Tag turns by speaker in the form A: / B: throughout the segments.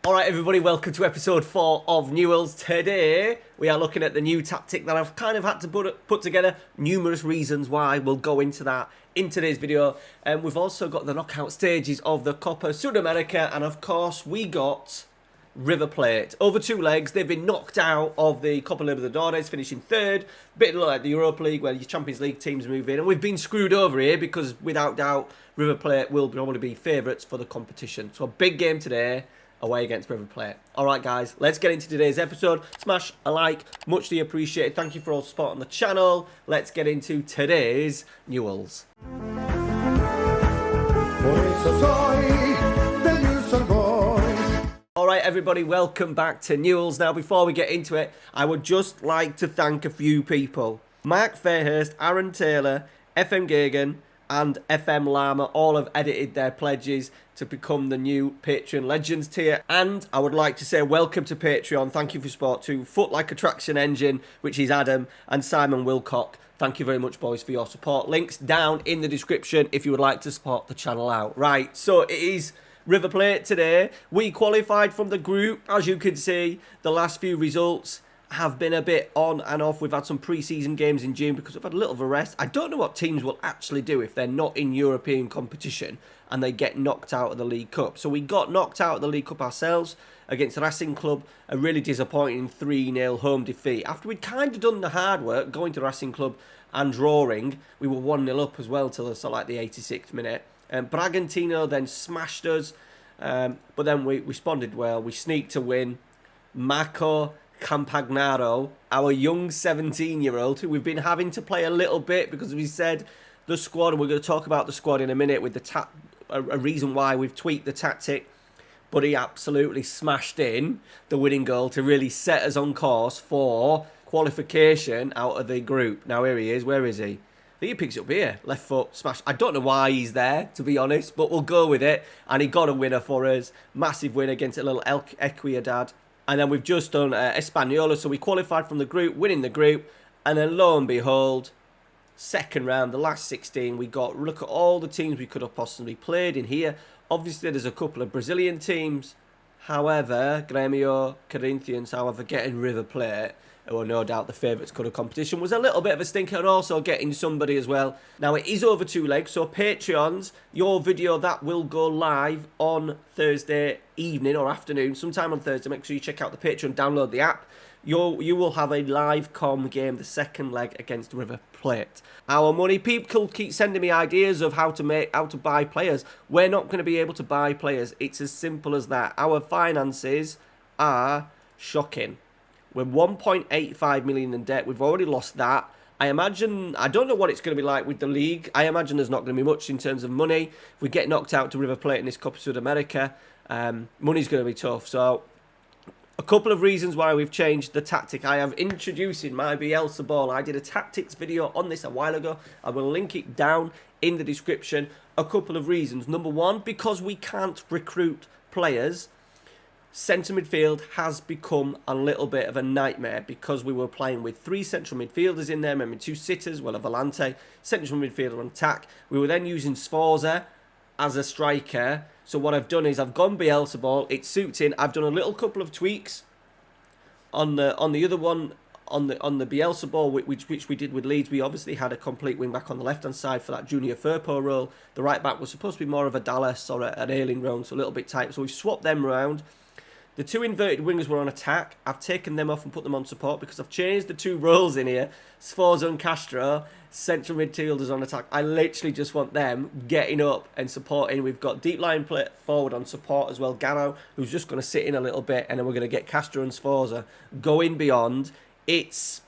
A: Alright everybody, welcome to episode 4 of Newell's. Today we are looking at the new tactic that I've kind of had to put together. Numerous reasons why, we'll go into that in today's video. And we've also got the knockout stages of the Copa Sudamerica, and of course we got River Plate. Over 2 legs, they've been knocked out of the Copa Libertadores, finishing 3rd. Bit like the Europa League where your Champions League teams move in. And we've been screwed over here because without doubt River Plate will probably be favourites for the competition. So a big game today, away against River Plate. Alright guys, let's get into today's episode. Smash a like, muchly appreciated. Thank you for all the support on the channel. Let's get into today's Newell's. Alright everybody, welcome back to Newell's. Now before we get into it, I would just like to thank a few people. Mark Fairhurst, Aaron Taylor, FM Gagan and FM Llama all have edited their pledges to become the new Patreon Legends tier. And I would like to say welcome to Patreon. Thank you for support to Foot Like a Traction Engine, which is Adam, and Simon Wilcock. Thank you very much, boys, for your support. Links down in the description if you would like to support the channel out. Right, so it is River Plate today. We qualified from the group. As you can see, the last few results have been a bit on and off. We've had some pre-season games in June because we've had a little of a rest. I don't know what teams will actually do if they're not in European competition and they get knocked out of the League Cup. So we got knocked out of the League Cup ourselves against Racing Club, a really disappointing 3-0 home defeat. After we'd kind of done the hard work, going to Racing Club and drawing, we were 1-0 up as well till the 86th minute. Bragantino then smashed us, but then we responded well. We sneaked to win. Marco Campagnaro, our young 17-year-old, who we've been having to play a little bit because we said the squad, and we're going to talk about the squad in a minute with a reason why we've tweaked the tactic, but he absolutely smashed in the winning goal to really set us on course for qualification out of the group. Now here he is. Where is he? I think he picks it up here. Left foot, smash. I don't know why he's there, to be honest, but we'll go with it. And he got a winner for us. Massive win against a little Equidad. And then we've just done Espanola, so we qualified from the group, winning the group. And then lo and behold, second round, the last 16, we got, look at all the teams we could have possibly played in here. Obviously, there's a couple of Brazilian teams. However, Grêmio, Corinthians, however, getting River Plate, who are no doubt the favourites for the competition, was a little bit of a stinker, and also getting somebody as well. Now, it is over 2 legs, so Patreons, your video, that will go live on Thursday evening or afternoon, sometime on Thursday. Make sure you check out the Patreon, download the app. You will have a live com game, the second leg against River Plate. Our money, people keep sending me ideas of how to buy players. We're not going to be able to buy players. It's as simple as that. Our finances are shocking. We're 1.85 million in debt. We've already lost that. I don't know what it's going to be like with the league. I imagine there's not going to be much in terms of money. If we get knocked out to River Plate in this Copa Sudamerica, money's going to be tough. So a couple of reasons why we've changed the tactic. I have introducing my Bielsaball. I did a tactics video on this a while ago. I will link it down in the description. A couple of reasons. Number one, because we can't recruit players, centre midfield has become a little bit of a nightmare because we were playing with 3 central midfielders in there, maybe 2 sitters, well, a volante, central midfielder on attack. We were then using Sforza as a striker. So what I've done is I've gone Bielsaball. It suits in. I've done a little couple of tweaks on the other one, on the Bielsaball, which we did with Leeds. We obviously had a complete wing back on the left hand side for that Junior Firpo role. The right back was supposed to be more of a Dallas or an Ayling role, so a little bit tight. So we've swapped them around. The 2 inverted wingers were on attack. I've taken them off and put them on support because I've changed the 2 roles in here. Sforza and Castro, central midfielders on attack. I literally just want them getting up and supporting. We've got deep line play forward on support as well. Gano, who's just going to sit in a little bit, and then we're going to get Castro and Sforza going beyond. This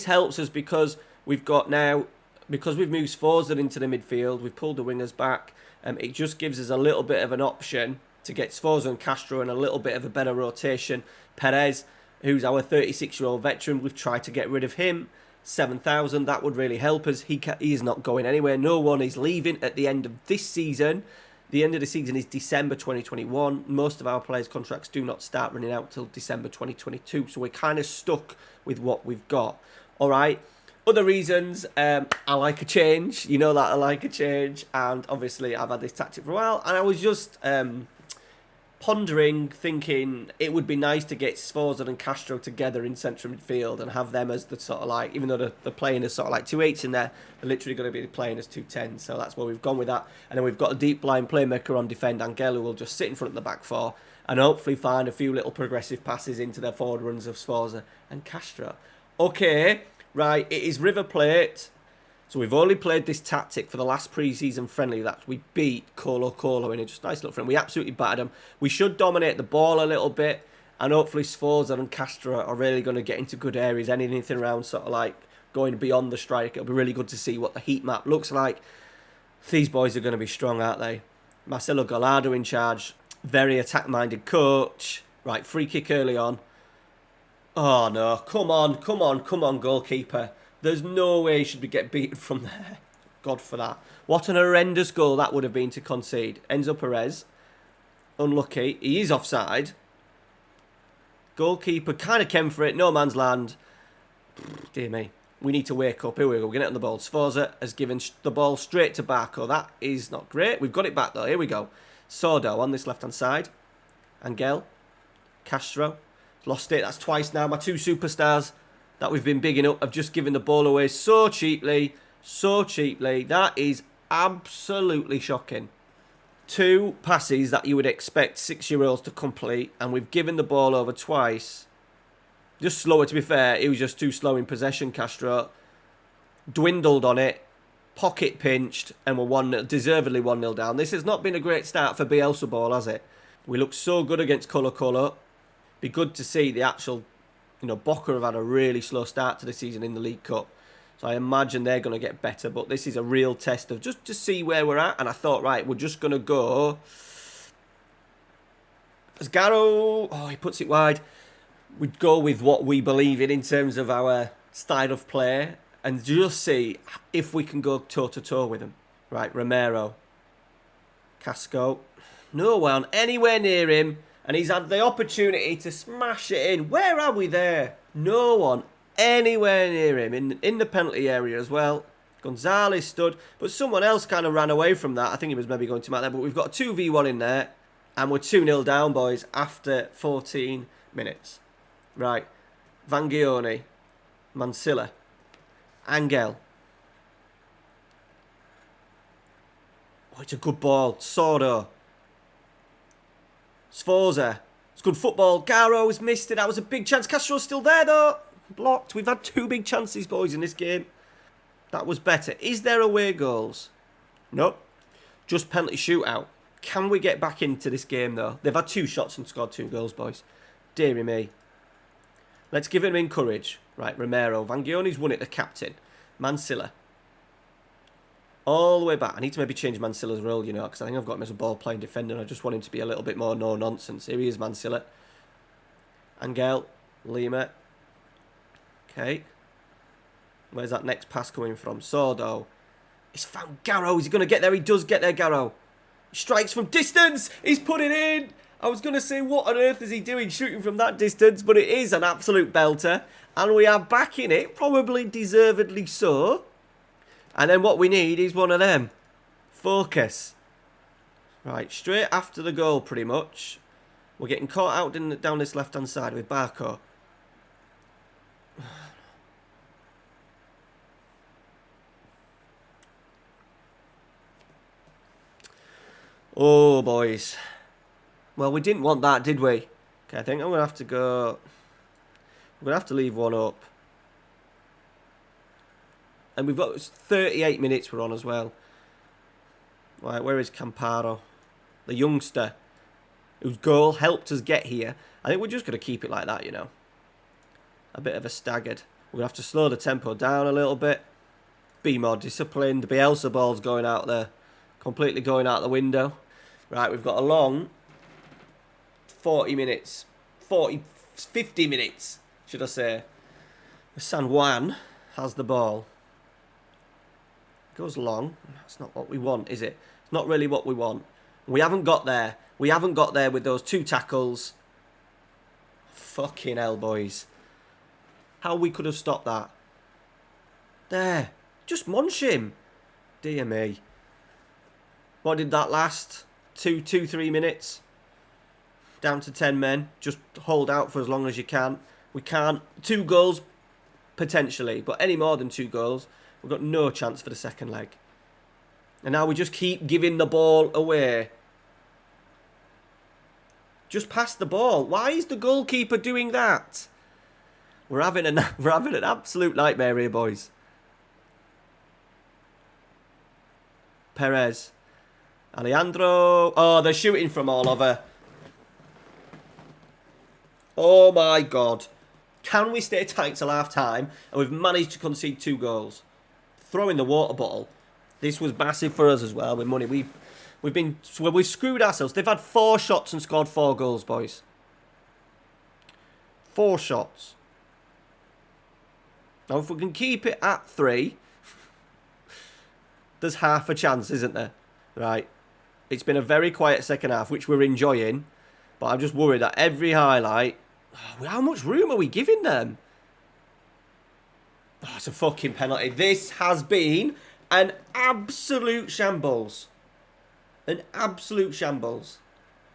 A: helps us because we've got now, because we've moved Sforza into the midfield, we've pulled the wingers back. It just gives us a little bit of an option to get Sforza and Castro and a little bit of a better rotation. Perez, who's our 36-year-old veteran, we've tried to get rid of him. 7,000, that would really help us. He is not going anywhere. No one is leaving at the end of this season. The end of the season is December 2021. Most of our players' contracts do not start running out till December 2022. So we're kind of stuck with what we've got. All right. Other reasons, I like a change. You know that I like a change. And obviously, I've had this tactic for a while. And I was just pondering, thinking it would be nice to get Sforza and Castro together in central midfield and have them as the sort of like, even though they're playing as sort of like 2/8s in there, they're literally going to be playing as 2/10s. So that's where we've gone with that. And then we've got a deep line playmaker on defend, Angel, who will just sit in front of the back four and hopefully find a few little progressive passes into their forward runs of Sforza and Castro. Okay, right, it is River Plate. So we've only played this tactic for the last pre-season friendly that we beat Colo Colo in a just nice little friend. We absolutely battered them. We should dominate the ball a little bit, and hopefully Sforza and Castro are really going to get into good areas. Anything around sort of like going beyond the strike, it'll be really good to see what the heat map looks like. These boys are going to be strong, aren't they? Marcelo Gallardo in charge, very attack-minded coach. Right, free kick early on. Oh no, come on, goalkeeper. There's no way he should get beaten from there. God for that. What an horrendous goal that would have been to concede. Enzo Perez. Unlucky. He is offside. Goalkeeper kind of came for it. No man's land. Dear me. We need to wake up. Here we go. We're getting it on the ball. Sforza has given the ball straight to Barco. That is not great. We've got it back though. Here we go. Sordo on this left-hand side. Angel. Castro. Lost it. That's twice now. My two superstars that we've been bigging up have just given the ball away so cheaply. So cheaply. That is absolutely shocking. Two passes that you would expect 6-year-olds to complete, and we've given the ball over twice. Just slower, to be fair. He was just too slow in possession, Castro. Dwindled on it. Pocket pinched, and we're deservedly 1-0 down. This has not been a great start for Bielsaball, has it? We looked so good against Colo Colo. Be good to see the actual... You know, Boca have had a really slow start to the season in the League Cup. So I imagine they're going to get better. But this is a real test of just to see where we're at. And I thought, right, we're just going to go... As Garro... Oh, he puts it wide. We'd go with what we believe in terms of our style of play. And just see if we can go toe-to-toe with them. Right, Romero. Casco. No one anywhere near him. And he's had the opportunity to smash it in. Where are we there? No one anywhere near him. In the penalty area as well. Gonzalez stood. But someone else kind of ran away from that. I think he was maybe going to mark there. But we've got a 2v1 in there. And we're 2-0 down, boys, after 14 minutes. Right. Vangioni. Mansilla. Angel. Oh, it's a good ball. Sordo. Sforza. It's good football. Garro's missed it. That was a big chance. Castro's still there, though. Blocked. We've had 2 big chances, boys, in this game. That was better. Is there away goals? Nope. Just penalty shootout. Can we get back into this game, though? They've had 2 shots and scored 2 goals, boys. Deary me. Let's give him courage. Right, Romero. Vangioni's won it, the captain. Mansilla. All the way back. I need to maybe change Mansilla's role, you know, because I think I've got him as a ball-playing defender and I just want him to be a little bit more no-nonsense. Here he is, Mansilla. Angel. Lima. Okay. Where's that next pass coming from? Sordo. He's found Garro. Is he going to get there? He does get there, Garro. He strikes from distance. He's put it in. I was going to say, what on earth is he doing shooting from that distance? But it is an absolute belter. And we are back in it. Probably deservedly so. And then what we need is one of them. Focus. Right, straight after the goal, pretty much. We're getting caught out down this left-hand side with Barco. Oh, boys. Well, we didn't want that, did we? Okay, I think I'm going to have to go... I'm going to have to leave one up. And we've got 38 minutes we're on as well. Right, where is Camparo? The youngster whose goal helped us get here. I think we're just going to keep it like that, you know. A bit of a staggered. We're going to have to slow the tempo down a little bit. Be more disciplined. Bielsaball's going out there. Completely going out the window. Right, we've got a long 40 minutes. 50 minutes, should I say. San Juan has the ball. Goes long. That's not what we want, is it? It's not really what we want. We haven't got there. We haven't got there with those 2 tackles. Fucking hell, boys. How we could have stopped that. There. Just munch him. Dear me. What did that last? 3 minutes? down to 10 men. Just hold out for as long as you can. We can't. 2 goals, potentially. But any more than 2 goals, we've got no chance for the second leg. And now we just keep giving the ball away. Just pass the ball. Why is the goalkeeper doing that? We're having an absolute nightmare here, boys. Perez. Alejandro. Oh, they're shooting from all over. Oh, my God. Can we stay tight till half-time? And we've managed to concede 2 goals. Throwing the water bottle. This was massive for us as well with money. We've screwed ourselves. They've had 4 shots and scored 4 goals, boys. 4 shots. Now, if we can keep it at 3, there's half a chance, isn't there? Right. It's been a very quiet second half, which we're enjoying. But I'm just worried that every highlight... how much room are we giving them? Oh, it's a fucking penalty. This has been an absolute shambles. An absolute shambles.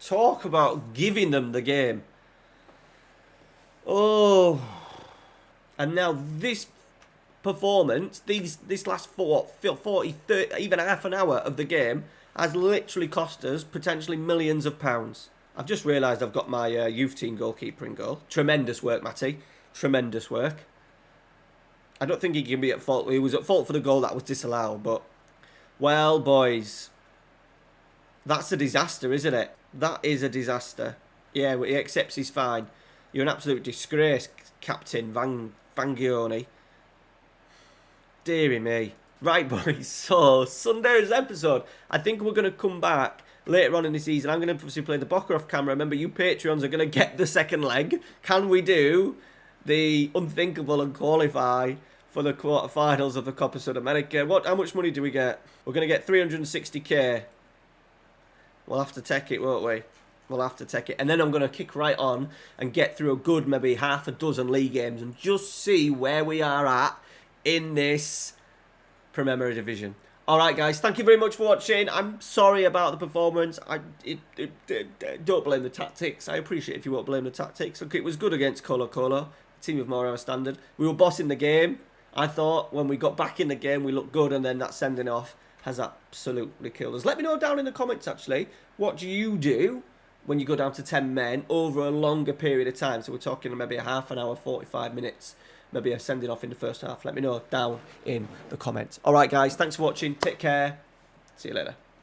A: Talk about giving them the game. Oh. And now this performance, this last 40, 30, even half an hour of the game has literally cost us potentially millions of pounds. I've just realised I've got my youth team goalkeeper in goal. Tremendous work, Matty. Tremendous work. I don't think he can be at fault. He was at fault for the goal that was disallowed, but... well, boys. That's a disaster, isn't it? That is a disaster. Yeah, he accepts he's fine. You're an absolute disgrace, Captain Vangioni. Deary me. Right, boys. So, Sunday's episode. I think we're going to come back later on in the season. I'm going to obviously play the Bocker off camera. Remember, you Patreons are going to get the second leg. Can we do the unthinkable and qualify for the quarterfinals of the Copa Sudamericana? How much money do we get? We're going to get 360k. We'll have to take it, won't we? We'll have to take it. And then I'm going to kick right on and get through a good maybe half a dozen league games and just see where we are at in this Primera Division. Alright, guys. Thank you very much for watching. I'm sorry about the performance. Don't blame the tactics. I appreciate if you won't blame the tactics. Okay, it was good against Colo-Colo, a team of more of a standard. We were bossing the game. I thought when we got back in the game, we looked good, and then that sending off has absolutely killed us. Let me know down in the comments, actually, what do you do when you go down to 10 men over a longer period of time? So we're talking maybe a half an hour, 45 minutes, maybe a sending off in the first half. Let me know down in the comments. All right, guys, thanks for watching. Take care. See you later.